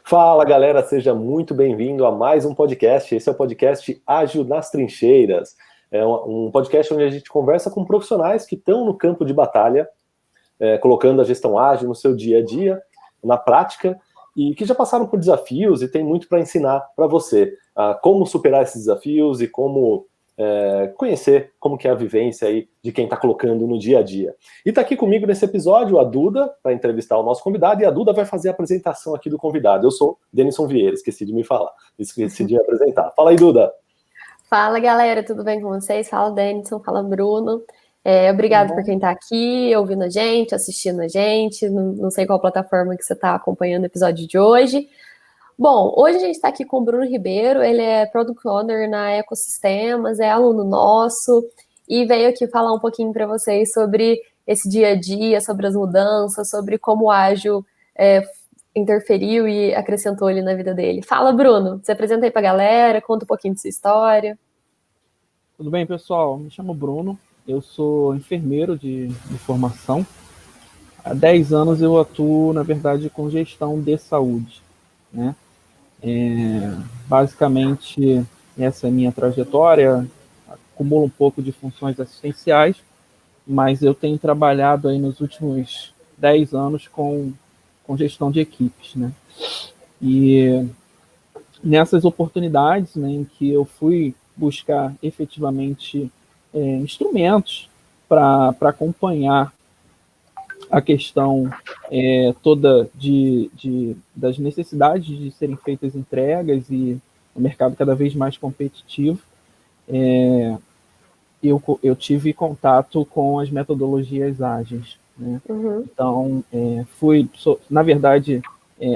Fala, galera, seja muito bem-vindo a mais um podcast. Esse é o podcast Ágil nas Trincheiras. É um podcast onde a gente conversa com profissionais que estão no campo de batalha, colocando a gestão ágil no seu dia a dia, na prática, e que já passaram por desafios e tem muito para ensinar para você como superar esses desafios e como conhecer como que é a vivência aí de quem está colocando no dia a dia. E está aqui comigo nesse episódio a Duda, para entrevistar o nosso convidado, e a Duda vai fazer a apresentação aqui do convidado. Eu sou Denison Vieira, esqueci de me falar, esqueci de apresentar. Fala aí, Duda. Fala, galera, tudo bem com vocês? Fala, Denison, fala, Bruno. Obrigado por quem está aqui, ouvindo a gente, assistindo a gente. Não sei qual plataforma que você está acompanhando o episódio de hoje. Bom, hoje a gente está aqui com o Bruno Ribeiro, ele é Product Owner na Ecosistemas, é aluno nosso e veio aqui falar um pouquinho para vocês sobre esse dia a dia, sobre as mudanças, sobre como o ágil interferiu e acrescentou ali na vida dele. Fala, Bruno, se apresenta aí para a galera, conta um pouquinho de sua história. Tudo bem, pessoal? Me chamo Bruno, eu sou enfermeiro de formação. Há 10 anos eu atuo, na verdade, com gestão de saúde, né? Basicamente, essa é a minha trajetória, acumulo um pouco de funções assistenciais, mas eu tenho trabalhado aí nos últimos 10 anos com gestão de equipes, né? E nessas oportunidades, né, em que eu fui buscar efetivamente instrumentos para acompanhar a questão toda das necessidades de serem feitas entregas e o mercado cada vez mais competitivo, eu tive contato com as metodologias ágeis, né? Uhum. Então, na verdade,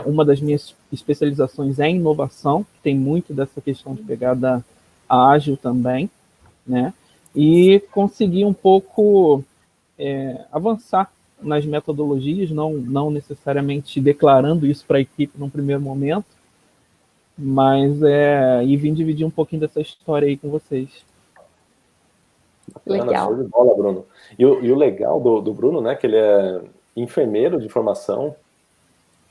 uma das minhas especializações é em inovação, que tem muito dessa questão de pegada ágil também, né? E consegui um pouco avançar nas metodologias, não necessariamente declarando isso para a equipe num primeiro momento, mas e vim dividir um pouquinho dessa história aí com vocês. Legal. Show de bola, Bruno. E o legal do Bruno, né, que ele é enfermeiro de formação,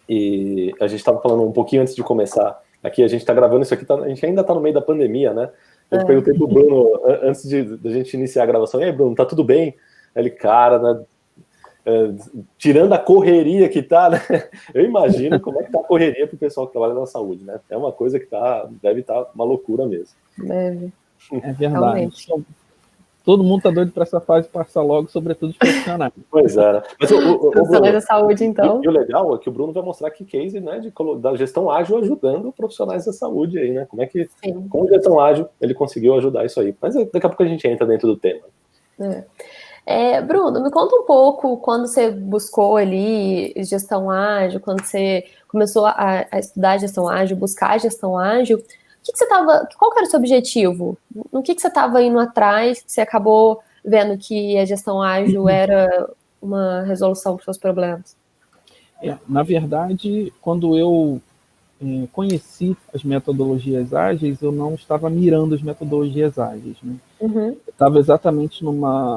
e a gente estava falando um pouquinho antes de começar, aqui a gente está gravando isso aqui, a gente ainda está no meio da pandemia, né? Eu perguntei pro Bruno, antes da gente iniciar a gravação, e aí, Bruno, tá tudo bem? Ele, cara, né, tirando a correria que tá, né? Eu imagino como é que tá a correria pro pessoal que trabalha na saúde, né? É uma coisa que deve estar uma loucura mesmo. Deve. É verdade. Todo mundo tá doido para essa fase passar logo, sobretudo os profissionais. Pois é, né? Mas profissionais da saúde, então. E o legal é que o Bruno vai mostrar que case, né, da gestão ágil ajudando profissionais da saúde aí, né? Como é que, com a gestão ágil, ele conseguiu ajudar isso aí. Mas daqui a pouco a gente entra dentro do tema. Bruno, me conta um pouco quando você buscou ali gestão ágil, quando você começou a estudar gestão ágil, buscar gestão ágil. Qual que era o seu objetivo? No que você estava indo atrás? Você acabou vendo que a gestão ágil era uma resolução para os seus problemas? Na verdade, quando eu conheci as metodologias ágeis, eu não estava mirando as metodologias ágeis, né? Uhum. Eu estava exatamente num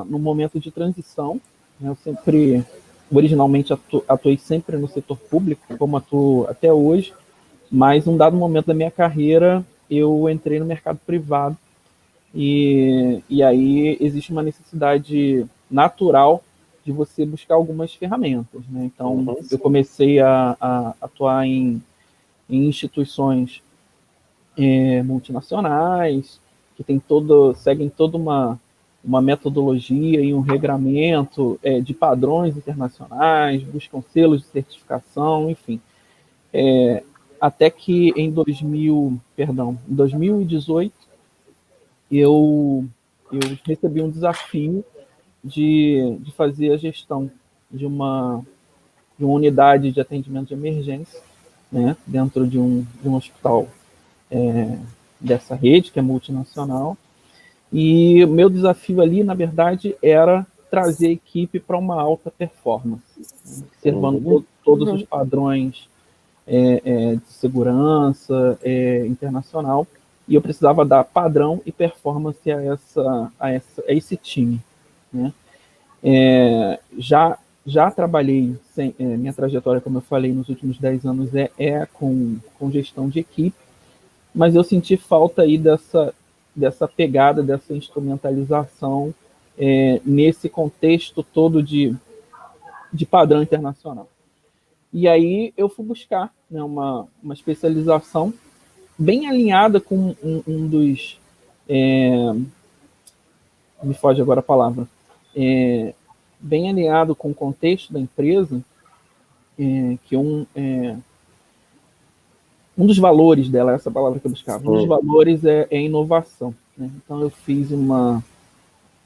momento de transição, né? Eu originalmente atuei sempre no setor público, como atuo até hoje, mas num dado momento da minha carreira, eu entrei no mercado privado e aí existe uma necessidade natural de você buscar algumas ferramentas, né? Então, eu comecei a atuar em instituições multinacionais, que seguem toda uma metodologia e um regramento de padrões internacionais, buscam selos de certificação, enfim. Até que em 2018, eu recebi um desafio de fazer a gestão de uma unidade de atendimento de emergência, né, dentro de um hospital dessa rede, que é multinacional. E o meu desafio ali, na verdade, era trazer a equipe para uma alta performance, né, observando todos os padrões de segurança internacional, e eu precisava dar padrão e performance a esse time, né? Já já trabalhei, minha trajetória, como eu falei, nos últimos 10 anos é com gestão de equipe, mas eu senti falta aí dessa pegada, dessa instrumentalização nesse contexto todo de padrão internacional. E aí eu fui buscar, né, uma especialização bem alinhada com um dos... me foge agora a palavra. Bem alinhado com o contexto da empresa, que um dos valores dela, essa palavra que eu buscava, um dos valores é inovação. Né? Então eu fiz uma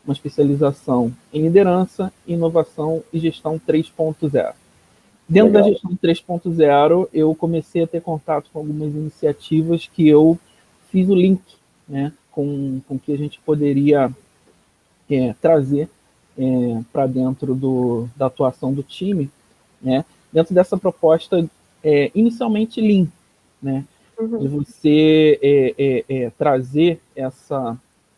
especialização em liderança, inovação e gestão 3.0. Dentro da gestão 3.0, eu comecei a ter contato com algumas iniciativas que eu fiz o link, né, com que a gente poderia trazer para dentro da atuação do time, né, dentro dessa proposta inicialmente Lean, né, de você trazer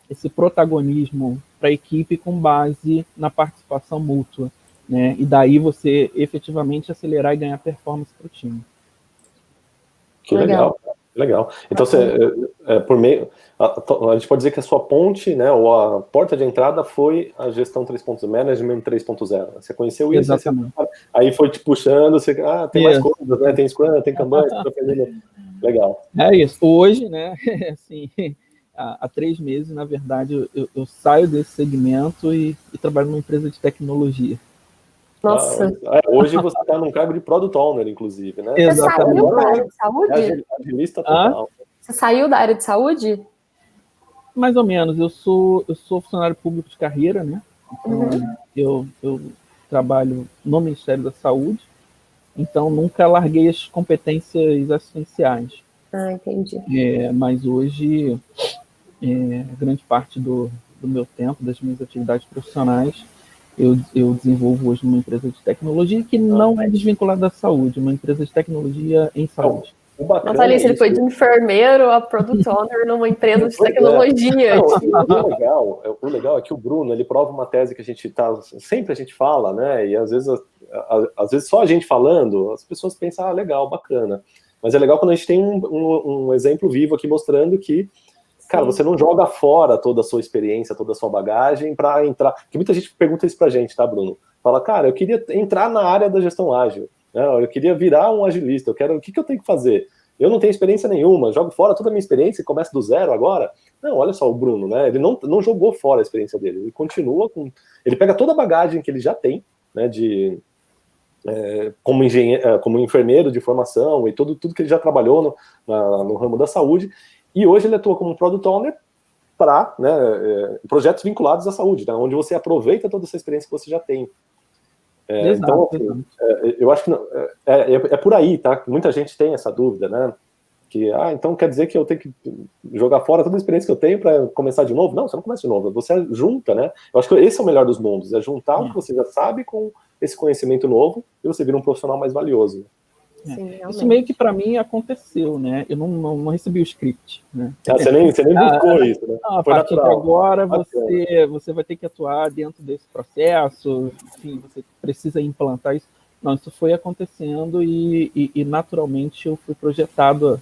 esse protagonismo para a equipe com base na participação mútua, né, e daí você efetivamente acelerar e ganhar performance para o time. Que legal. Legal. Então, por meio, a gente pode dizer que a sua ponte, né, ou a porta de entrada foi a gestão 3.0, management 3.0. Você conheceu isso, aí foi te puxando, tem mais coisas, né? Tem Scrum, tem Kanban, você tá aprendendo. Legal. É isso. Hoje, né, assim, há 3 meses, na verdade, eu saio desse segmento e trabalho numa empresa de tecnologia. Nossa. Hoje você está num cargo de Product Owner, inclusive, né? Você saiu da área de saúde? Agilista total. Você saiu da área de saúde? Mais ou menos. Eu sou funcionário público de carreira, né? Então, eu trabalho no Ministério da Saúde, então nunca larguei as competências assistenciais. Entendi. Mas hoje, grande parte do meu tempo, das minhas atividades profissionais, eu desenvolvo hoje numa empresa de tecnologia que não é desvinculada da saúde, uma empresa de tecnologia em saúde. Nossa, Alice, ele foi de enfermeiro a product owner numa empresa de tecnologia. O legal é que o Bruno, ele prova uma tese que sempre a gente fala, né, e às vezes só a gente falando, as pessoas pensam, legal, bacana. Mas é legal quando a gente tem um exemplo vivo aqui mostrando que, cara, você não joga fora toda a sua experiência, toda a sua bagagem para entrar. Porque muita gente pergunta isso pra gente, tá, Bruno? Fala, cara, eu queria entrar na área da gestão ágil, né? Eu queria virar um agilista, o que eu tenho que fazer? Eu não tenho experiência nenhuma, jogo fora toda a minha experiência e começo do zero agora? Não, olha só, o Bruno, né? Ele não jogou fora a experiência dele, ele continua com... Ele pega toda a bagagem que ele já tem, né, como engenheiro, como enfermeiro de formação e tudo que ele já trabalhou no ramo da saúde. E hoje ele atua como Product Owner para, né, projetos vinculados à saúde, né, onde você aproveita toda essa experiência que você já tem. Então, eu acho que é por aí, tá? Muita gente tem essa dúvida, né? Que, então quer dizer que eu tenho que jogar fora toda a experiência que eu tenho para começar de novo? Não, você não começa de novo, você junta, né? Eu acho que esse é o melhor dos mundos, é juntar o que você já sabe com esse conhecimento novo e você vira um profissional mais valioso. Sim, isso meio que para mim aconteceu, né? Eu não recebi o script, né? Você nem buscou isso, né? A partir de agora você vai ter que atuar dentro desse processo, enfim, você precisa implantar isso. Não, isso foi acontecendo e naturalmente eu fui projetado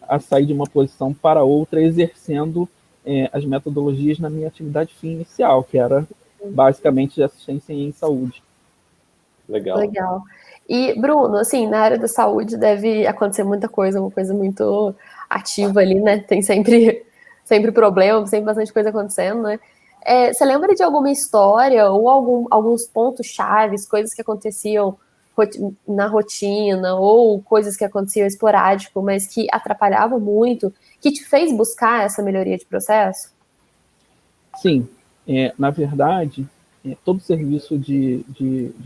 a sair de uma posição para outra, exercendo as metodologias na minha atividade fim inicial, que era basicamente de assistência em saúde. Legal. E, Bruno, assim, na área da saúde deve acontecer muita coisa, uma coisa muito ativa ali, né? Tem sempre problema, sempre bastante coisa acontecendo, né? Você lembra de alguma história ou alguns pontos chaves, coisas que aconteciam na rotina ou coisas que aconteciam esporádico, mas que atrapalhavam muito, que te fez buscar essa melhoria de processo? Sim. Na verdade, todo serviço de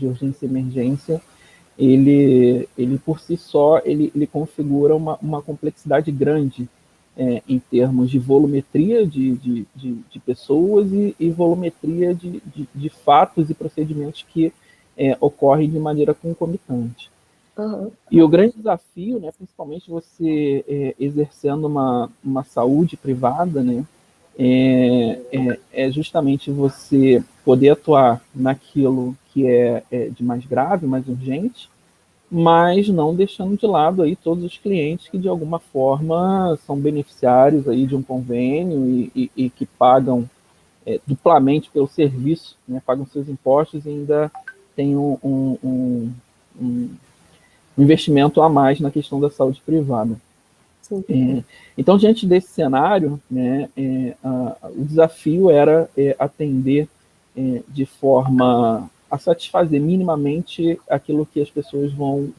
urgência e emergência, ele por si só, ele configura uma complexidade grande em termos de volumetria de pessoas e volumetria de fatos e procedimentos que ocorrem de maneira concomitante. E o grande desafio, né, principalmente você exercendo uma saúde privada, né, é justamente você poder atuar naquilo que é de mais grave, mais urgente, mas não deixando de lado aí todos os clientes que de alguma forma são beneficiários aí de um convênio e que pagam duplamente pelo serviço, né, pagam seus impostos e ainda tem um investimento a mais na questão da saúde privada. Então, diante desse cenário, né, o desafio era atender de forma a satisfazer minimamente aquilo que as pessoas vão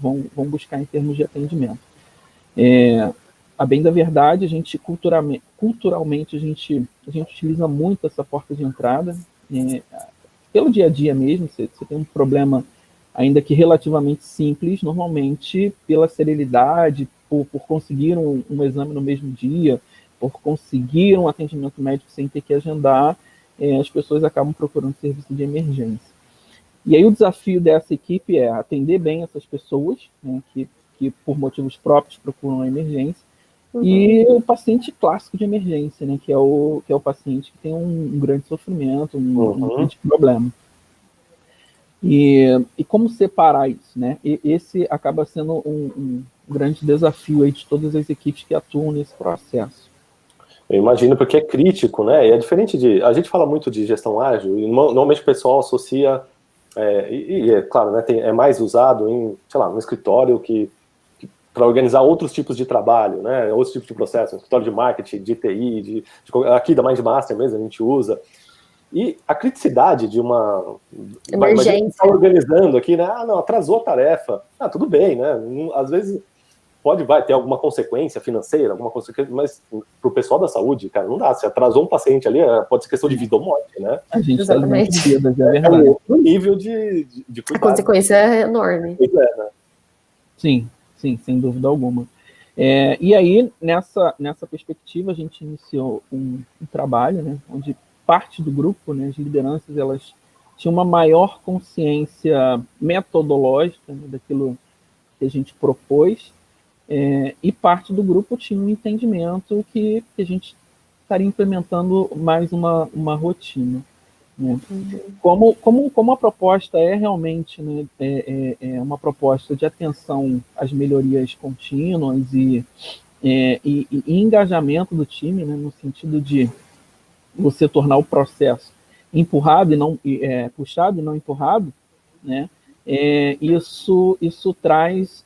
buscar em termos de atendimento. A bem da verdade, a gente culturalmente a gente utiliza muito essa porta de entrada, pelo dia a dia mesmo. Você tem um problema ainda que relativamente simples, normalmente pela celeridade, por conseguir um exame no mesmo dia, por conseguir um atendimento médico sem ter que agendar, as pessoas acabam procurando serviço de emergência. E aí o desafio dessa equipe é atender bem essas pessoas, né, que por motivos próprios procuram a emergência, e o paciente clássico de emergência, né, que é o paciente que tem um grande sofrimento, um grande problema. E como separar isso, né? Esse acaba sendo um grande desafio aí de todas as equipes que atuam nesse processo. Eu imagino, porque é crítico, né? E é diferente de... A gente fala muito de gestão ágil, e normalmente o pessoal associa... claro, né, é mais usado em, sei lá, no escritório para organizar outros tipos de trabalho, né? Outros tipos de processo, no escritório de marketing, de TI, aqui da Mindmaster mesmo a gente usa. E a criticidade de uma... emergência. Está organizando aqui, né? Não, atrasou a tarefa. Tudo bem, né? Às vezes vai ter alguma consequência financeira, alguma consequência, mas para o pessoal da saúde, cara, não dá. Se atrasou um paciente ali, pode ser questão de vida ou morte, né? A gente está é outro nível de cuidado. A consequência é enorme. Né? Sim, sem dúvida alguma. E aí, nessa perspectiva, a gente iniciou um trabalho, né, onde parte do grupo, né, as lideranças, elas tinham uma maior consciência metodológica, né, daquilo que a gente propôs, e parte do grupo tinha um entendimento que a gente estaria implementando mais uma rotina. Né? Como a proposta é realmente, né, uma proposta de atenção às melhorias contínuas e engajamento do time, né, no sentido de você tornar o processo empurrado e não puxado e não empurrado, né? Isso traz,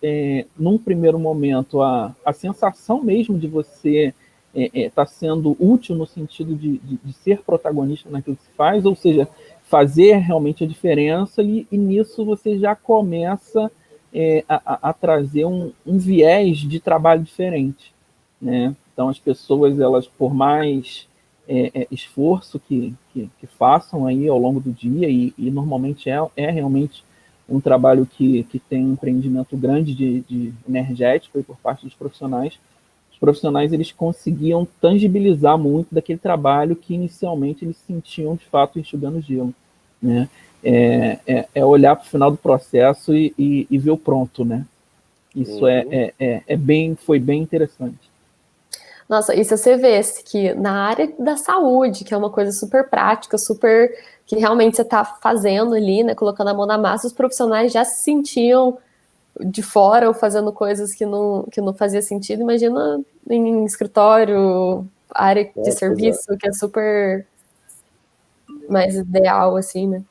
num primeiro momento, a sensação mesmo de você estar sendo útil no sentido de ser protagonista naquilo que se faz, ou seja, fazer realmente a diferença, e nisso você já começa a trazer um viés de trabalho diferente, né? Então, as pessoas, elas, por mais esforço que façam aí ao longo do dia, e normalmente é realmente um trabalho que tem um empreendimento grande de energético aí por parte dos profissionais. Os profissionais, eles conseguiam tangibilizar muito daquele trabalho que inicialmente eles sentiam de fato enxugando gelo, né? Olhar para o final do processo e ver o pronto, né? Isso foi bem interessante. Nossa, e se você vê que na área da saúde, que é uma coisa super prática, que realmente você está fazendo ali, né, colocando a mão na massa, os profissionais já se sentiam de fora ou fazendo coisas que não fazia sentido. Imagina em escritório, área de serviço, que é super mais ideal, assim, né?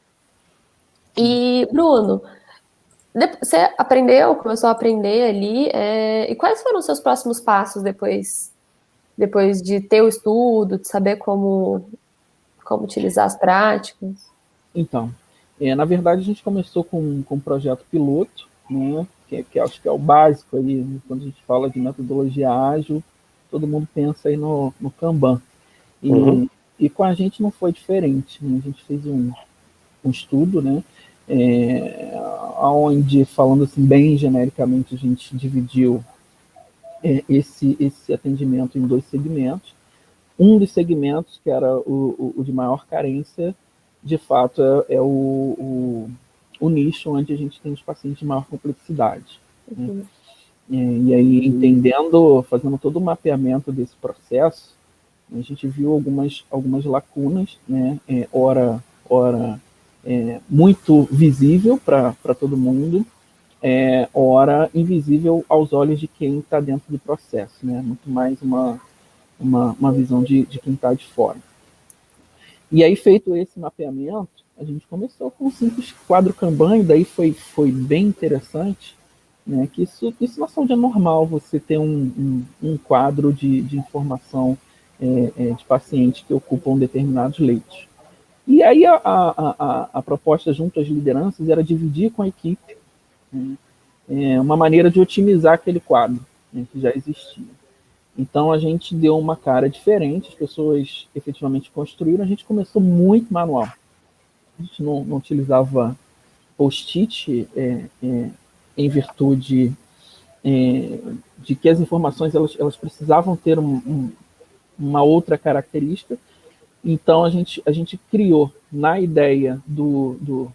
E, Bruno, você começou a aprender ali, e quais foram os seus próximos passos depois de ter o estudo, de saber como utilizar as práticas? Então, na verdade, a gente começou com um projeto piloto, né, que acho que é o básico aí, né, quando a gente fala de metodologia ágil, todo mundo pensa aí no Kanban. E com a gente não foi diferente, né? A gente fez um estudo, né, onde, falando assim bem genericamente, a gente dividiu esse atendimento em 2 segmentos. Um dos segmentos, que era o de maior carência, de fato é o nicho onde a gente tem os pacientes de maior complexidade. Né? E aí, fazendo todo o mapeamento desse processo, A gente viu algumas lacunas, né? Ora muito visível para todo mundo, ora invisível aos olhos de quem está dentro do processo, né? Muito mais uma visão de quem está de fora. E aí, feito esse mapeamento, a gente começou com um simples quadro Kanban, e daí foi bem interessante, né? Que isso na saúde é normal, você ter um quadro de informação de pacientes que ocupam determinados leitos. E aí a proposta junto às lideranças era dividir com a equipe, né, uma maneira de otimizar aquele quadro, né, que já existia. Então a gente deu uma cara diferente, as pessoas efetivamente construíram, a gente começou muito manual. A gente não utilizava post-it em virtude de que as informações elas precisavam ter uma outra característica. Então a gente criou, na ideia do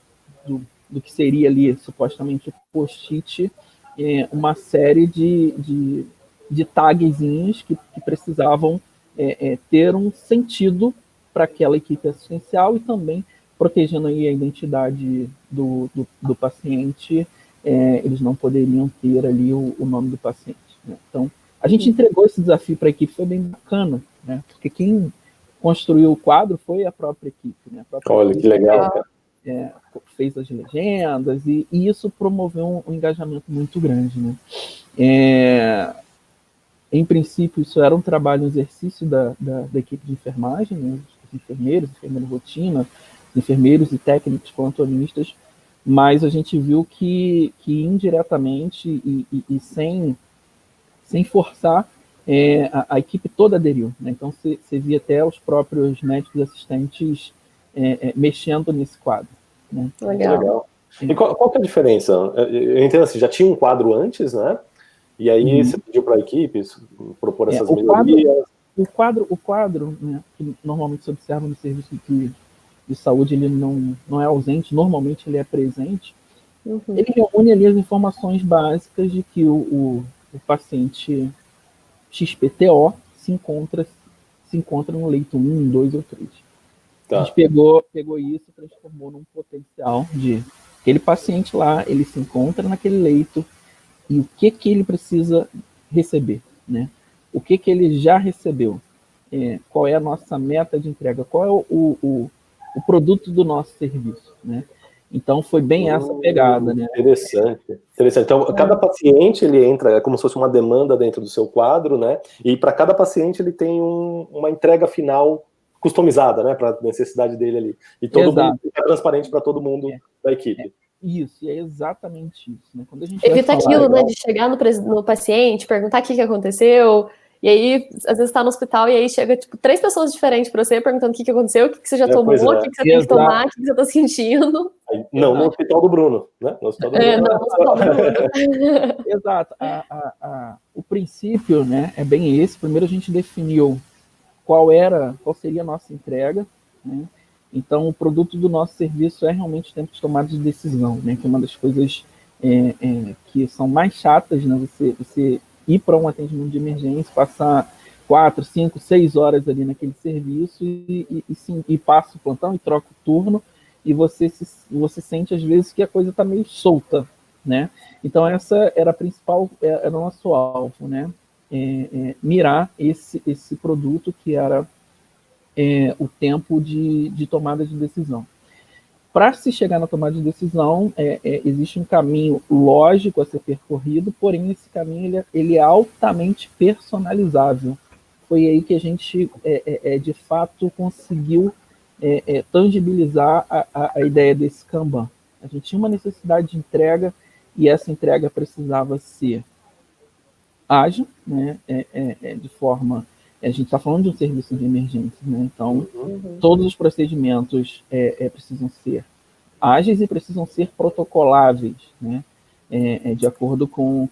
que seria ali supostamente o post-it, uma série de tagzinhos que precisavam ter um sentido para aquela equipe assistencial e também protegendo aí a identidade do paciente, eles não poderiam ter ali o nome do paciente, né? Então a gente entregou esse desafio para a equipe, foi bem bacana, né? Porque quem construiu o quadro foi a própria equipe, né? Olha, que legal, cara. Fez as legendas e isso promoveu um engajamento muito grande, né? Em princípio, isso era um trabalho, um exercício da equipe de enfermagem, né? Os enfermeiros rotina, enfermeiros e técnicos plantonistas, mas a gente viu que indiretamente e sem forçar, a equipe toda aderiu, né? Então você via até os próprios médicos assistentes mexendo nesse quadro, né? Legal. E qual que é a diferença? Eu entendo assim, já tinha um quadro antes, né? E aí você pediu para a equipe propor essas melhorias. O quadro, né, que normalmente se observa no serviço de saúde, ele não é ausente, normalmente ele é presente. Ele reúne ali as informações básicas de que o paciente XPTO se encontra no leito 1, 2 ou 3. Tá. A gente pegou isso e transformou num potencial de aquele paciente lá, ele se encontra naquele leito e o que ele precisa receber, né? O que ele já recebeu, qual é a nossa meta de entrega, qual é o produto do nosso serviço, né? Então foi bem essa pegada, né? Interessante. Então, cada paciente ele entra como se fosse uma demanda dentro do seu quadro, né? E para cada paciente ele tem uma entrega final customizada, né? Para a necessidade dele ali. E todo mundo fica transparente para todo mundo da equipe. Isso, e é exatamente isso, né? Quando a gente evita aquilo, né? De chegar no paciente, perguntar o que aconteceu. E aí, às vezes, tá no hospital e aí chega, 3 pessoas diferentes para você, perguntando o que aconteceu, o que você já tomou, o que você tem que tomar, o que você tá sentindo. Não no hospital do Bruno, né? No hospital do Bruno. Não no hospital do Bruno. Exato. O princípio, né, é bem esse. Primeiro a gente definiu qual seria a nossa entrega, né? Então, o produto do nosso serviço é realmente o tempo de tomada de decisão, né? Que é uma das coisas que são mais chatas, né? Você ir para um atendimento de emergência, passar 4, 5, 6 horas ali naquele serviço e passa o plantão e troca o turno e você sente às vezes que a coisa está meio solta, né? Então essa era a principal, era o nosso alvo, né? Mirar esse produto que era o tempo de tomada de decisão. Para se chegar na tomada de decisão, existe um caminho lógico a ser percorrido, porém esse caminho ele é altamente personalizável. Foi aí que a gente, de fato, conseguiu tangibilizar a ideia desse Kanban. A gente tinha uma necessidade de entrega e essa entrega precisava ser ágil, né? De forma... A gente está falando de um serviço de emergência, né? Então, todos os procedimentos precisam ser ágeis e precisam ser protocoláveis, né? De acordo com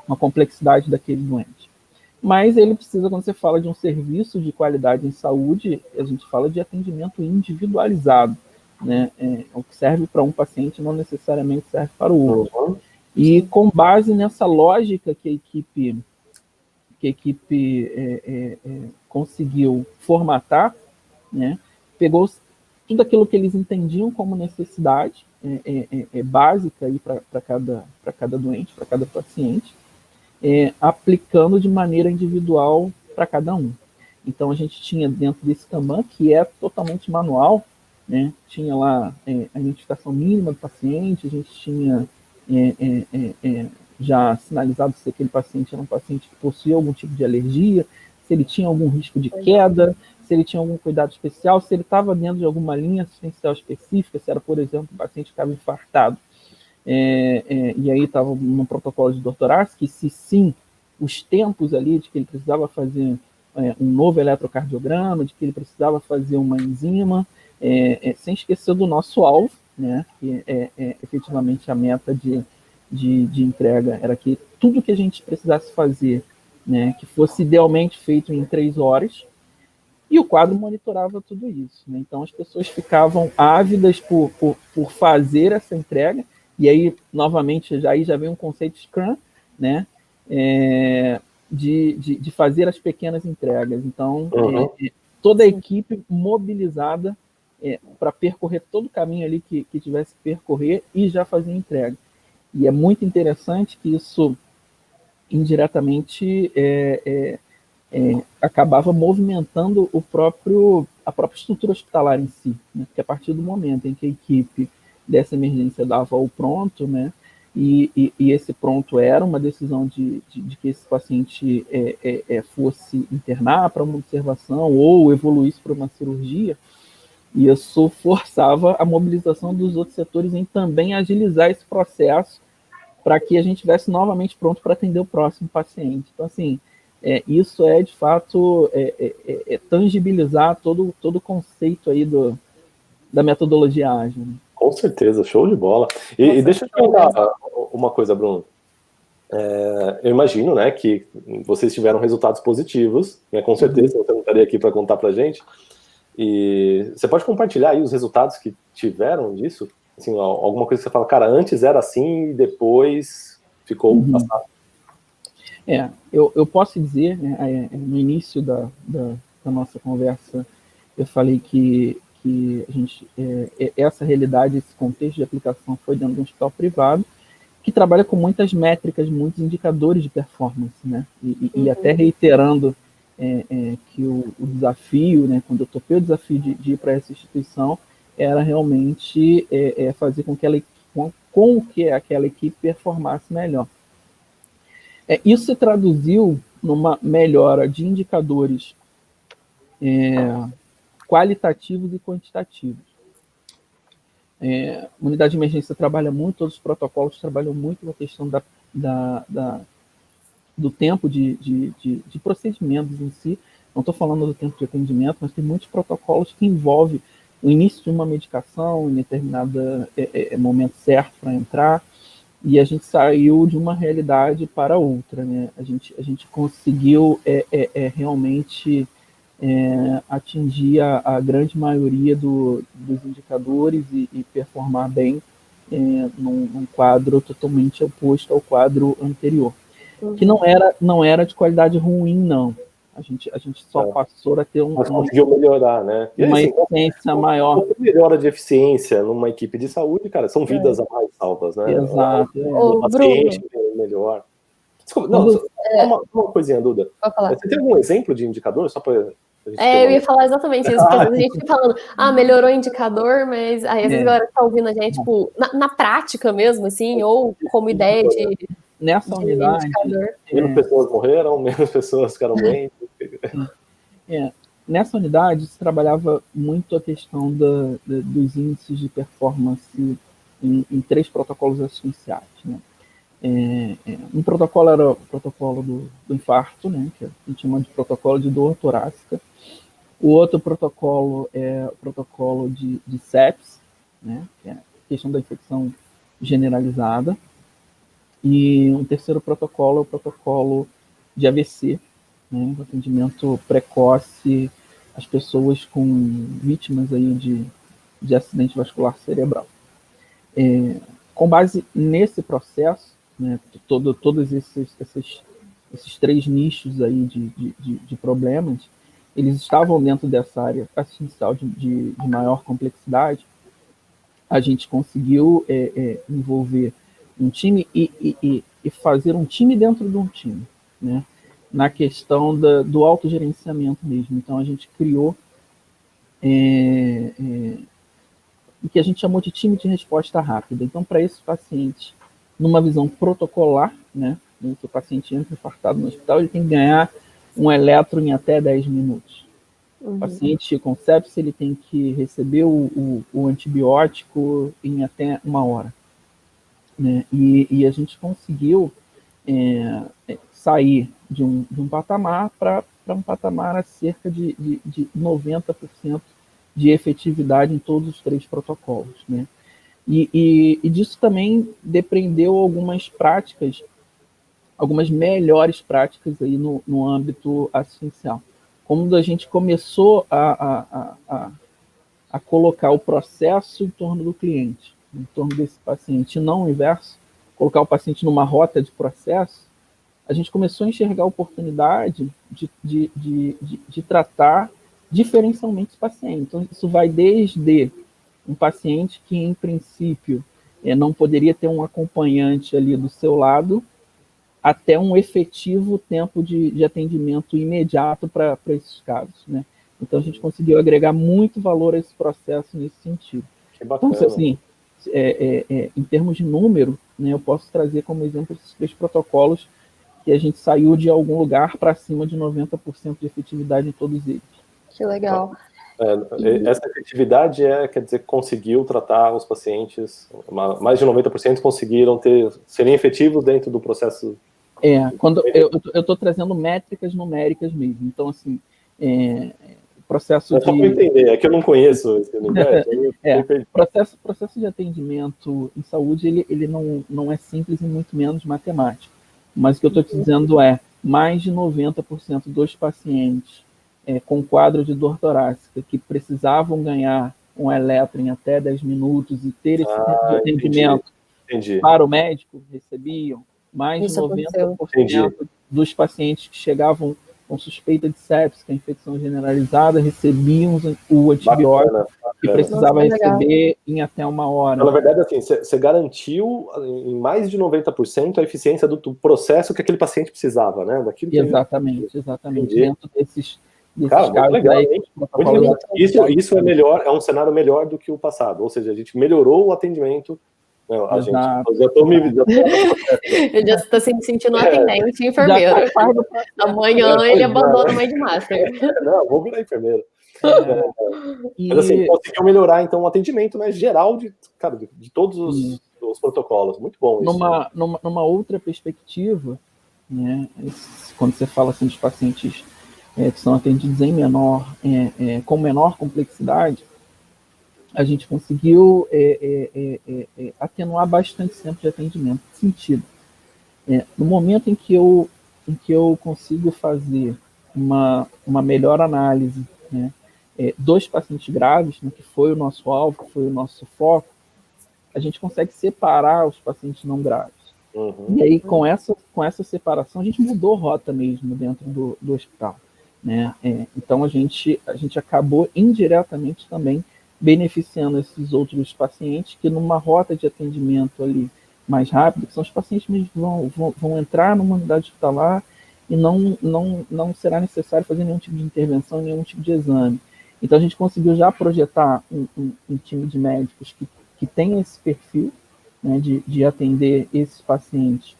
a complexidade daquele doente. Mas ele precisa, quando você fala de um serviço de qualidade em saúde, a gente fala de atendimento individualizado, né? O que serve para um paciente não necessariamente serve para o outro. E com base nessa lógica que a equipe conseguiu formatar, né, pegou tudo aquilo que eles entendiam como necessidade básica para cada doente, para cada paciente, aplicando de maneira individual para cada um. Então, a gente tinha dentro desse Kanban, que é totalmente manual, né, tinha lá a identificação mínima do paciente, a gente tinha já sinalizado se aquele paciente era um paciente que possuía algum tipo de alergia, se ele tinha algum risco de queda, se ele tinha algum cuidado especial, se ele estava dentro de alguma linha assistencial específica, se era, por exemplo, um paciente que estava infartado, e aí estava no protocolo de dor torácica, se sim, os tempos ali de que ele precisava fazer um novo eletrocardiograma, de que ele precisava fazer uma enzima, sem esquecer do nosso alvo, né, que efetivamente a meta de entrega era que tudo que a gente precisasse fazer, né, que fosse idealmente feito em 3 horas, e o quadro monitorava tudo isso, né? Então as pessoas ficavam ávidas por fazer essa entrega, e aí, novamente, já vem um conceito Scrum, né, de fazer as pequenas entregas. Então, toda a equipe mobilizada para percorrer todo o caminho ali que tivesse que percorrer e já fazer entrega. E é muito interessante que isso, indiretamente, acabava movimentando a própria estrutura hospitalar em si, né? Porque a partir do momento em que a equipe dessa emergência dava o pronto, né, e esse pronto era uma decisão de que esse paciente fosse internar para uma observação ou evoluísse para uma cirurgia, isso forçava a mobilização dos outros setores em também agilizar esse processo para que a gente estivesse novamente pronto para atender o próximo paciente. Então, assim, isso de fato, tangibilizar todo o conceito aí da metodologia ágil. Né? Com certeza, show de bola. E deixa eu te perguntar uma coisa, Bruno. Eu imagino, né, que vocês tiveram resultados positivos, né, com certeza, você não estaria aqui para contar para a gente. E você pode compartilhar aí os resultados que tiveram disso? Assim, alguma coisa que você fala, cara, antes era assim e depois ficou passado. Eu posso dizer, né, no início da nossa conversa, eu falei que a gente, essa realidade, esse contexto de aplicação foi dentro de um hospital privado, que trabalha com muitas métricas, muitos indicadores de performance, né? E até reiterando que o desafio, né, quando eu topei o desafio de ir para essa instituição, era realmente fazer com que aquela equipe performasse melhor. Isso se traduziu numa melhora de indicadores qualitativos e quantitativos. A unidade de emergência trabalha muito, todos os protocolos trabalham muito na questão do tempo de procedimentos em si. Não estou falando do tempo de atendimento, mas tem muitos protocolos que envolvem o início de uma medicação em determinado momento certo para entrar, e a gente saiu de uma realidade para outra, né? A gente conseguiu realmente atingir a grande maioria dos indicadores e performar bem num quadro totalmente oposto ao quadro anterior, que não era de qualidade ruim, não. A gente só passou a ter mas conseguiu melhorar, né? E uma assim, eficiência maior. Melhora de eficiência numa equipe de saúde, cara, são vidas a mais salvas, né? Exato. O paciente melhor. Desculpa, não, uma coisinha, Duda. Você tem algum exemplo de indicador, só para... eu ia falar exatamente isso, porque às vezes a gente fica falando, melhorou o indicador, mas aí às vezes a galera tá ouvindo a gente, tipo, na prática mesmo, assim, ou como ideia de... Nessa unidade... Menos pessoas morreram, menos pessoas ficaram doentes. Nessa unidade se trabalhava muito a questão dos índices de performance em 3 protocolos assistenciais, né? Um protocolo era o protocolo do infarto, né, que a gente chama de protocolo de dor torácica. O outro protocolo é o protocolo de sepsis, né, que é a questão da infecção generalizada. E um terceiro protocolo é o protocolo de AVC, né, o atendimento precoce às pessoas com vítimas aí de acidente vascular cerebral. Com base nesse processo, né, todos esses 3 nichos aí de problemas, eles estavam dentro dessa área assistencial de maior complexidade, a gente conseguiu envolver um time e fazer um time dentro de um time, né? Na questão do autogerenciamento mesmo. Então, a gente criou o que a gente chamou de time de resposta rápida. Então, para esses pacientes, numa visão protocolar, né? Se o paciente entra infartado no hospital, ele tem que ganhar um eletro em até 10 minutos. O paciente com sepsis, ele tem que receber o antibiótico em até 1 hora. Né? E a gente conseguiu sair de um patamar para um patamar a cerca de 90% de efetividade em todos os 3 protocolos. Né? E disso também dependeu algumas práticas, algumas melhores práticas aí no âmbito assistencial. Como a gente começou a colocar o processo em torno do cliente, em torno desse paciente, e não o inverso, colocar o paciente numa rota de processo, a gente começou a enxergar a oportunidade de tratar diferencialmente esse paciente. Então, isso vai desde um paciente que, em princípio, não poderia ter um acompanhante ali do seu lado, até um efetivo tempo de atendimento imediato para esses casos, né? Então, a gente conseguiu agregar muito valor a esse processo nesse sentido. Que bacana. Então, assim, em termos de número, né, eu posso trazer como exemplo esses 3 protocolos que a gente saiu de algum lugar para cima de 90% de efetividade em todos eles. Que legal. Essa efetividade quer dizer, que conseguiu tratar os pacientes, mais de 90% conseguiram serem efetivos dentro do processo. Quando eu estou trazendo métricas numéricas mesmo. Então, assim, processo Só para entender, é que eu não conheço esse universo. Processo de atendimento em saúde, ele não é simples e muito menos matemático. Mas o que eu estou te dizendo mais de 90% dos pacientes com quadro de dor torácica que precisavam ganhar um eletro em até 10 minutos e ter esse tempo de atendimento para o médico, recebiam. Mais de 90% dos pacientes que chegavam com suspeita de sepsis, que é infecção generalizada, recebiam o antibiótico que precisava receber em até 1 hora. Então, na verdade, assim, você garantiu em mais de 90% a eficiência do processo que aquele paciente precisava, né? Daquilo que exatamente. Dentro desses casos legal, aí. Muito legal. Isso é melhor, é um cenário melhor do que o passado. Ou seja, a gente melhorou o atendimento. Eu já está se sentindo atendente, enfermeiro. Amanhã ele abandona a mãe de máscara. Não, vou virar enfermeiro. Mas assim, conseguiu melhorar então o atendimento, né, geral de todos os protocolos. Muito bom isso. Numa outra perspectiva, né, quando você fala assim dos pacientes que são atendidos com menor complexidade, a gente conseguiu atenuar bastante tempo de atendimento. Que sentido? No momento em que eu consigo fazer uma melhor análise, né, dos pacientes graves, né, que foi o nosso alvo, que foi o nosso foco, a gente consegue separar os pacientes não graves. E aí, com essa separação, a gente mudou rota mesmo dentro do hospital. Né? Então, a gente acabou indiretamente também beneficiando esses outros pacientes que numa rota de atendimento ali mais rápido, que são os pacientes que vão entrar numa unidade hospitalar e não será necessário fazer nenhum tipo de intervenção, nenhum tipo de exame. Então, a gente conseguiu já projetar um time de médicos que tem esse perfil, né, de atender esses pacientes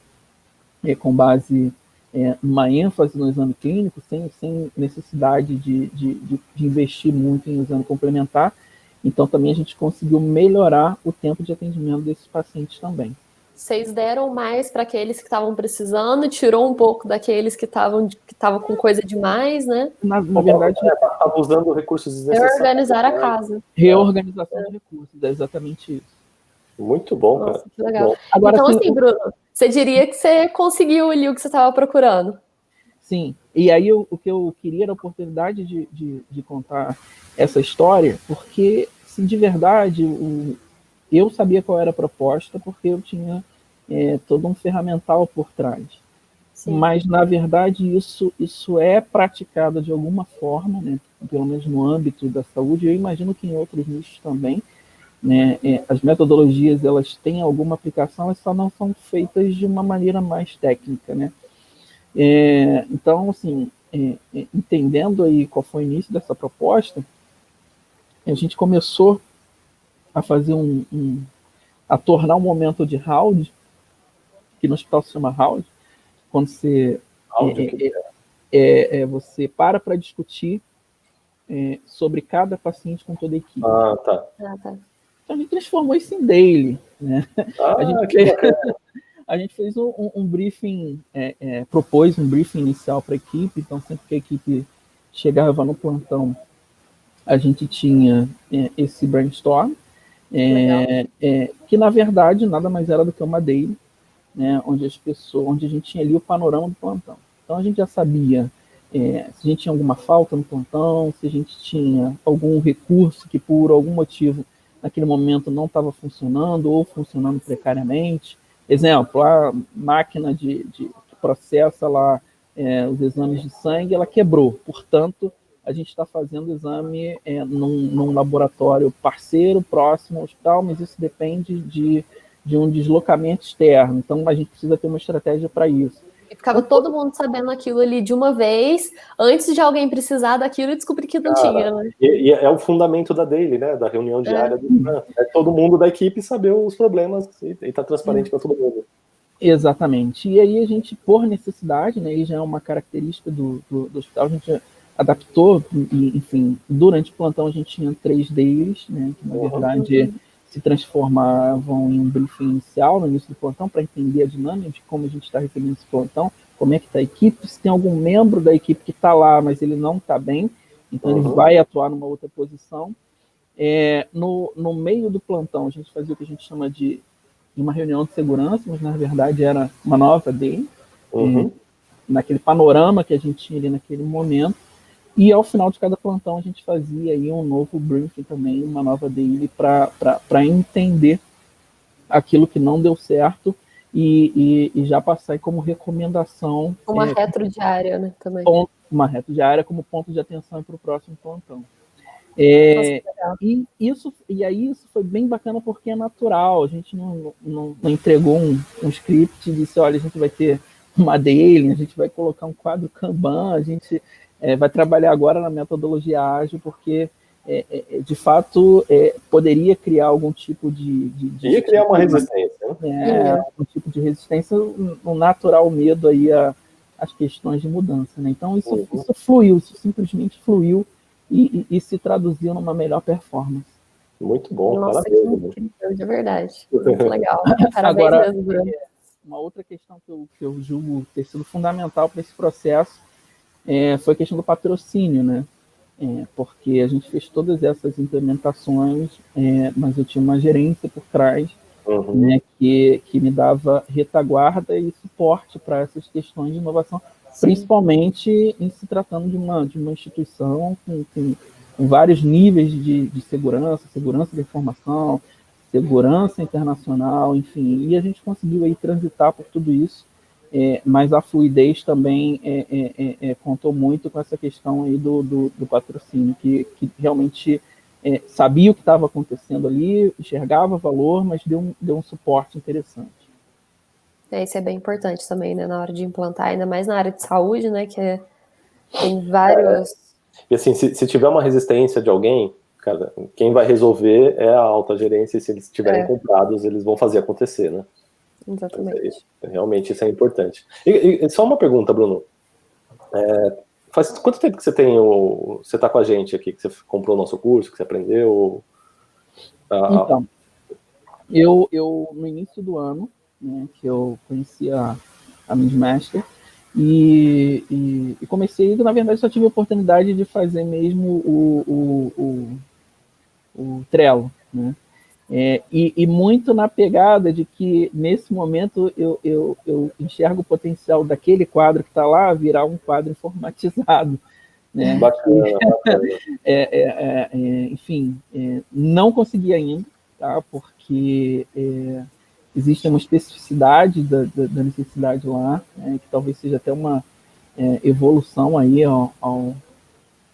com base numa ênfase no exame clínico, sem necessidade de investir muito em exame complementar. Então, também a gente conseguiu melhorar o tempo de atendimento desses pacientes também. Vocês deram mais para aqueles que estavam precisando, tirou um pouco daqueles que estavam com coisa demais, né? Na verdade, estava usando recursos desnecessários. Reorganizar a casa. Reorganização de recursos, é exatamente isso. Muito bom, cara. Nossa, que legal. Agora, então, assim, Bruno, você diria que você conseguiu ali o que você estava procurando? Sim. E aí, o que eu queria era a oportunidade de contar essa história, porque, assim, de verdade, eu sabia qual era a proposta, porque eu tinha todo um ferramental por trás. Mas, na verdade, isso é praticado de alguma forma, né? Pelo menos no âmbito da saúde, eu imagino que em outros nichos também, né? As metodologias, elas têm alguma aplicação, elas só não são feitas de uma maneira mais técnica, né? Então, assim, entendendo aí qual foi o início dessa proposta, a gente começou a fazer a tornar um momento de round, que no hospital se chama round, quando você você para discutir sobre cada paciente com toda a equipe. Tá. Então a gente transformou isso em daily, né? A gente fez um briefing, propôs um briefing inicial para a equipe, então sempre que a equipe chegava no plantão, a gente tinha esse brainstorm, que na verdade nada mais era do que uma daily, né, onde a gente tinha ali o panorama do plantão. Então a gente já sabia se a gente tinha alguma falta no plantão, se a gente tinha algum recurso que por algum motivo naquele momento não estava funcionando ou funcionando precariamente. Exemplo, a máquina que processa lá os exames de sangue, ela quebrou. Portanto, a gente está fazendo o exame num laboratório parceiro, próximo ao hospital, mas isso depende de um deslocamento externo. Então, a gente precisa ter uma estratégia para isso. E ficava todo mundo sabendo aquilo ali de uma vez, antes de alguém precisar daquilo e descobrir que não tinha, né? E é o fundamento da daily, né? Da reunião diária. Todo mundo da equipe saber os problemas e estar transparente para todo mundo. Exatamente. E aí a gente, por necessidade, né, e já é uma característica do hospital, a gente adaptou, e, enfim, durante o plantão a gente tinha 3 dailies, né, que na verdade se transformavam em um briefing inicial no início do plantão para entender a dinâmica de como a gente está recebendo esse plantão, como é que está a equipe, se tem algum membro da equipe que está lá, mas ele não está bem, então ele vai atuar numa outra posição. No meio do plantão, a gente fazia o que a gente chama de uma reunião de segurança, mas na verdade era uma nova day, naquele panorama que a gente tinha ali naquele momento. E ao final de cada plantão a gente fazia aí um novo briefing também, uma nova daily para entender aquilo que não deu certo e já passar aí como recomendação. Uma retro diária, né? Também. Uma retro diária como ponto de atenção para o próximo plantão. E aí isso foi bem bacana porque é natural, a gente não entregou um script e disse, olha, a gente vai ter uma daily, a gente vai colocar um quadro Kanban, a gente vai trabalhar agora na metodologia ágil, porque de fato poderia criar algum tipo de ia criar uma resistência, né? Um tipo de resistência, um natural medo aí às questões de mudança, né? Então isso fluiu, isso simplesmente fluiu e se traduziu numa melhor performance. Muito bom, nossa, parabéns. que incrível, de verdade. Muito legal. Parabéns agora, mesmo, Bruno. Uma outra questão que eu julgo ter sido fundamental para esse processo foi a questão do patrocínio, né? Porque a gente fez todas essas implementações, mas eu tinha uma gerência por trás, né, que me dava retaguarda e suporte para essas questões de inovação, principalmente em se tratando de uma instituição com vários níveis de segurança da informação, segurança internacional, enfim, e a gente conseguiu aí transitar por tudo isso, mas a fluidez também contou muito com essa questão aí do patrocínio, que realmente sabia o que estava acontecendo ali, enxergava valor, mas deu um suporte interessante. Isso é bem importante também, né, na hora de implantar, ainda mais na área de saúde, né, que tem vários... E assim, se tiver uma resistência de alguém, cara, quem vai resolver é a alta gerência, e se eles estiverem comprados, eles vão fazer acontecer, né? Exatamente. Realmente isso é importante. E só uma pergunta, Bruno. Faz quanto tempo que você está com a gente aqui, que você comprou o nosso curso, que você aprendeu? Então, eu no início do ano, né, que eu conheci a Mindmaster, e comecei, na verdade, só tive a oportunidade de fazer mesmo o Trello, né? E muito na pegada de que, nesse momento, eu enxergo o potencial daquele quadro que está lá virar um quadro informatizado. Né? Bacana. Enfim, não consegui ainda, tá? Porque existe uma especificidade da necessidade lá, né, que talvez seja até uma evolução aí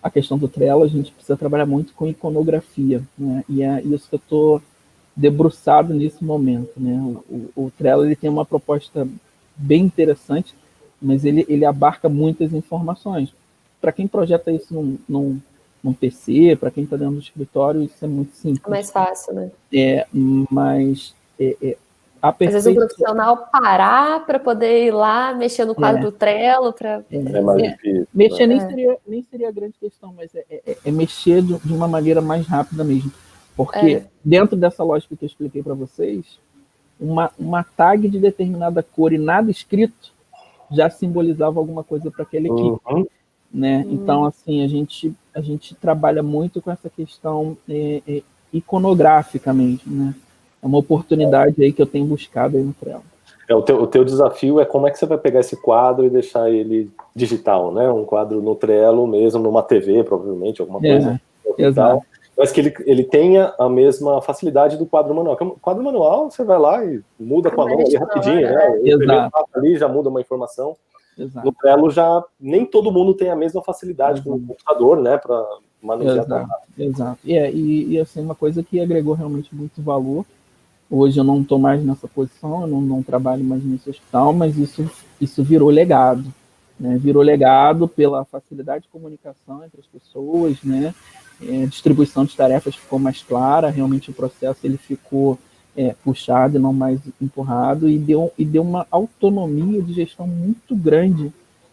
a questão do Trello. A gente precisa trabalhar muito com iconografia, né, e é isso que eu estou debruçado nesse momento, né. O Trello, ele tem uma proposta bem interessante, mas ele abarca muitas informações. Para quem projeta isso num PC, para quem está dentro do escritório, isso é muito simples. É mais fácil, né? Mas às vezes o profissional parar para poder ir lá, mexer no quadro do Trello. É mais difícil. Mexer nem seria a grande questão, mas é mexer de uma maneira mais rápida mesmo. Porque dentro dessa lógica que eu expliquei para vocês, uma tag de determinada cor e nada escrito já simbolizava alguma coisa para aquela equipe. Né? Então, assim, a gente trabalha muito com essa questão iconográfica mesmo, né? É uma oportunidade aí que eu tenho buscado aí no Trello. O teu desafio é como é que você vai pegar esse quadro e deixar ele digital, né? Um quadro no Trello mesmo, numa TV, provavelmente, alguma coisa. Exato. Mas que ele tenha a mesma facilidade do quadro manual. Porque o quadro manual, você vai lá e muda com a mão ali rapidinho, né? Exato. Ali já muda uma informação. Exato. No Trello já nem todo mundo tem a mesma facilidade com o computador, né, para manusear. Exato. E assim, uma coisa que agregou realmente muito valor. Hoje eu não estou mais nessa posição, eu não trabalho mais nesse hospital, mas isso virou legado, né? Virou legado pela facilidade de comunicação entre as pessoas, né? A distribuição de tarefas ficou mais clara, realmente o processo ele ficou puxado e não mais empurrado, e deu uma autonomia de gestão muito grande,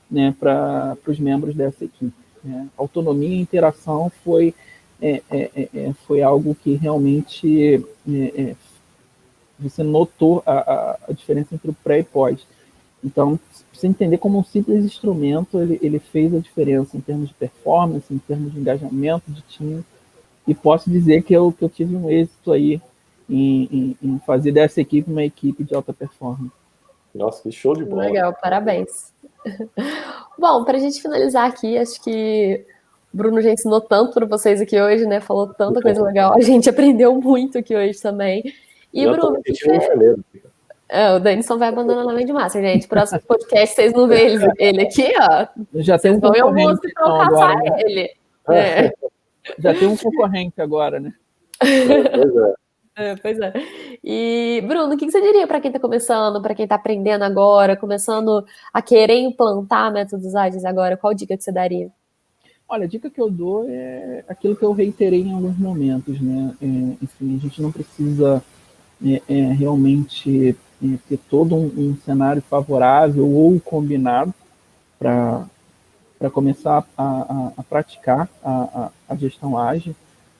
né, para os membros dessa equipe, né? Autonomia e interação foi algo que realmente você notou a diferença entre o pré e pós. Então, você entender como um simples instrumento, ele fez a diferença em termos de performance, em termos de engajamento de time, e posso dizer que eu tive um êxito aí em fazer dessa equipe uma equipe de alta performance. Nossa, que show de bola. Legal, parabéns. Bom, para a gente finalizar aqui, acho que o Bruno já ensinou tanto para vocês aqui hoje, né? Falou tanta coisa legal, a gente aprendeu muito aqui hoje também. E já Bruno, o Denison vai abandonando a Mente Master, gente. Próximo podcast, vocês não veem ele aqui, ó. Já tem um concorrente então, agora, né? Ele. Já tem um concorrente agora, né? Pois é. E, Bruno, o que você diria para quem está começando, para quem está aprendendo agora, começando a querer implantar métodos ágeis agora? Qual dica que você daria? Olha, a dica que eu dou é aquilo que eu reiterei em alguns momentos, né? Enfim, a gente não precisa realmente ter todo um cenário favorável ou combinado para começar a praticar a gestão ágil.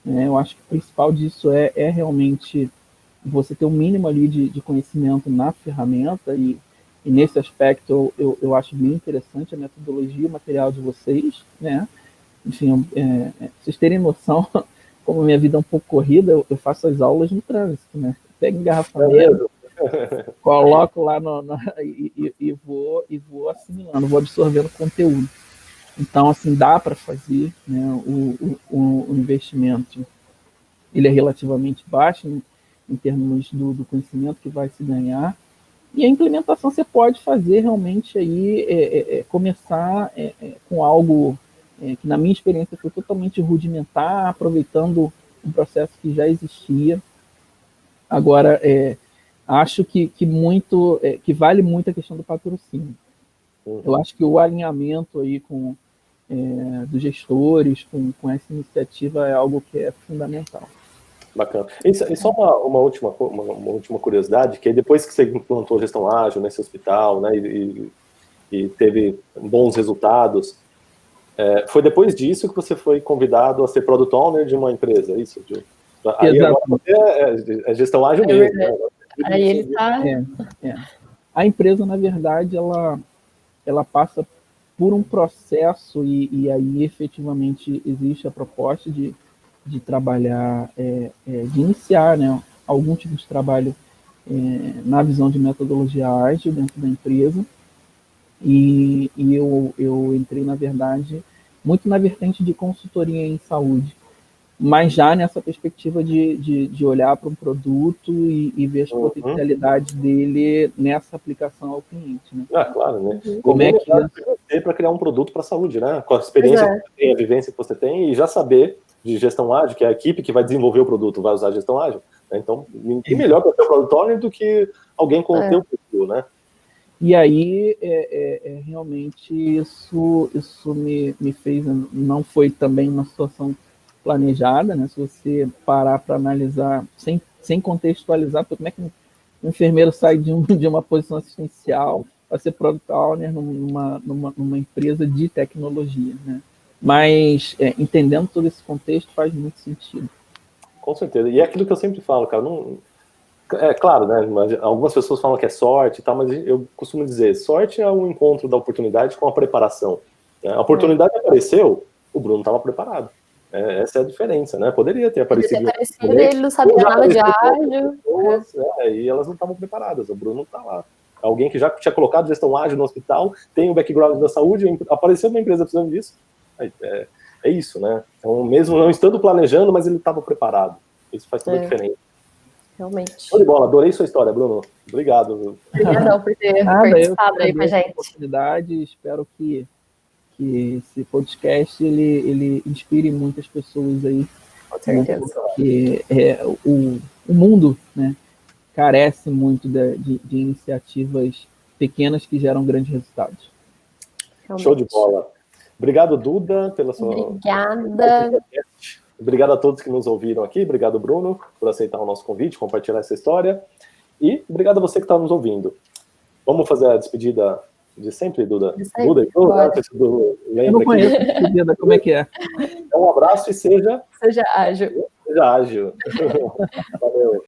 Eu acho que o principal disso é realmente você ter um mínimo ali de conhecimento na ferramenta, e nesse aspecto eu acho bem interessante a metodologia e o material de vocês, né? Enfim, vocês terem noção, como a minha vida é um pouco corrida, eu faço as aulas no trânsito, né? Pego engarrafamento, coloco lá e vou assimilando, vou absorvendo conteúdo. Então, assim, dá para fazer, né? O investimento ele é relativamente baixo em termos do conhecimento que vai se ganhar, e a implementação você pode fazer realmente aí, começar com algo que, na minha experiência, foi totalmente rudimentar, aproveitando um processo que já existia. Agora, acho que vale muito a questão do patrocínio. Eu acho que o alinhamento aí dos gestores com essa iniciativa é algo que é fundamental. Bacana. E só uma última curiosidade, que depois que você implantou gestão ágil nesse hospital, né, e teve bons resultados, foi depois disso que você foi convidado a ser Product Owner de uma empresa, é isso? Aí agora você é gestão ágil mesmo. Né? Aí ele está... A empresa, na verdade, ela passa por um processo e aí efetivamente existe a proposta de trabalhar, de iniciar, né, algum tipo de trabalho na visão de metodologia ágil dentro da empresa, e eu entrei, na verdade, muito na vertente de consultoria em saúde. mas já nessa perspectiva de olhar para um produto e ver as potencialidades dele nessa aplicação ao cliente, né? Claro, né? Como é que para criar um produto para a saúde, né? Com a experiência que você tem, a vivência que você tem, e já saber de gestão ágil, que é a equipe que vai desenvolver o produto vai usar a gestão ágil, né? Então, ninguém melhor para ter o Product Owner do que alguém com o teu perfil, né? E aí, realmente, isso me fez, não foi também uma situação planejada, né? Se você parar para analisar, sem contextualizar, como é que um enfermeiro sai de uma posição assistencial para ser Product Owner numa empresa de tecnologia, né? Mas, entendendo todo esse contexto, faz muito sentido. Com certeza. E é aquilo que eu sempre falo, cara, não... É claro, né? Algumas pessoas falam que é sorte e tal, mas eu costumo dizer, sorte é o encontro da oportunidade com a preparação. A oportunidade apareceu, o Bruno estava preparado. Essa é a diferença, né? Poderia ter aparecido. Ele não sabia nada de ágil. E elas não estavam preparadas. O Bruno está lá. Alguém que já tinha colocado gestão ágil no hospital, tem o background da saúde, apareceu uma empresa precisando disso. É isso, né? Então, mesmo não estando planejando, mas ele estava preparado. Isso faz toda a diferença. Realmente. Show de bola, adorei sua história, Bruno. Obrigado. Obrigadão por ter participado aí com a gente. Oportunidade, espero que esse podcast ele inspire muitas pessoas aí. Com certeza. Porque o mundo, né, carece muito de iniciativas pequenas que geram grandes resultados. Realmente. Show de bola. Obrigado, Duda, pela sua... Obrigada. Obrigado a todos que nos ouviram aqui. Obrigado, Bruno, por aceitar o nosso convite, compartilhar essa história. E obrigado a você que está nos ouvindo. Vamos fazer a despedida de sempre, Duda? Duda, eu não conheço a despedida, como é que é? Um abraço e seja ágil. Seja ágil. Valeu.